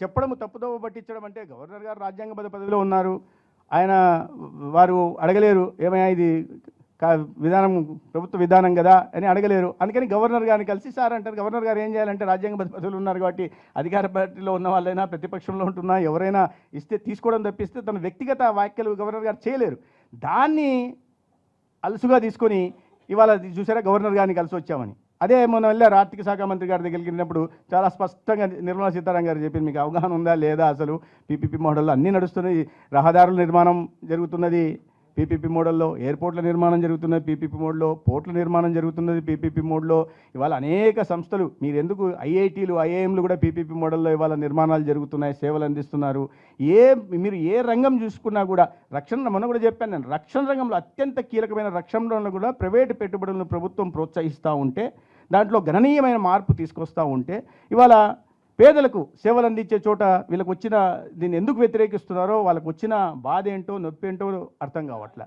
చెప్పడం తప్పుదోవ పట్టించడం అంటే గవర్నర్ గారు రాజ్యాంగబద్ధ పదవిలో ఉన్నారు. ఆయన వారు అడగలేరు ఏమయ్యా ఇది విధానం ప్రభుత్వ విధానం కదా అని అడగలేరు. అందుకని గవర్నర్ గారిని కలిసి సార్ అంటారు. గవర్నర్ గారు ఏం చేయాలంటే రాజ్యాంగబద్ధ పదవులు ఉన్నారు కాబట్టి అధికార పార్టీలో ఉన్న వాళ్ళైనా ప్రతిపక్షంలో ఉంటున్నా ఎవరైనా ఇస్తే తీసుకోవడం తప్పిస్తే తన వ్యక్తిగత వ్యాఖ్యలు గవర్నర్ గారు చేయలేరు. దాన్ని అలసుగా తీసుకొని ఇవాళ చూసారా గవర్నర్ గారిని కలిసి వచ్చామని. అదే మొన్న వెళ్ళారు ఆర్థిక శాఖ మంత్రి గారి దగ్గరికి వెళ్ళినప్పుడు చాలా స్పష్టంగా నిర్మలా సీతారామన్ గారు చెప్పింది. మీకు అవగాహన ఉందా లేదా, అసలు పీపీపీ మోడల్లో అన్నీ నడుస్తున్నాయి. రహదారుల నిర్మాణం జరుగుతున్నది పీపీపీ మోడల్లో, ఎయిర్పోర్ట్ల నిర్మాణం జరుగుతున్నది పీపీపీ మోడ్లో, పోర్ట్ల నిర్మాణం జరుగుతున్నది పీపీపీ మోడ్లో. ఇవాళ అనేక సంస్థలు మీరు ఎందుకు ఐఐటీలు ఐఐఎంలు కూడా పీపీపీ మోడల్లో ఇవాళ నిర్మాణాలు జరుగుతున్నాయి, సేవలు అందిస్తున్నారు. మీరు ఏ రంగం చూసుకున్నా కూడా రక్షణ, మొన్న కూడా చెప్పాను నేను, రక్షణ రంగంలో అత్యంత కీలకమైన రక్షణలో కూడా ప్రైవేటు పెట్టుబడులను ప్రభుత్వం ప్రోత్సహిస్తూ ఉంటే, దాంట్లో గణనీయమైన మార్పు తీసుకొస్తూ ఉంటే ఇవాళ పేదలకు సేవలు అందించే చోట వీళ్ళకి వచ్చిన దీన్ని ఎందుకు వ్యతిరేకిస్తున్నారో వాళ్ళకు వచ్చిన బాధ ఏంటో నొప్పి ఏంటో అర్థం కావట్లే.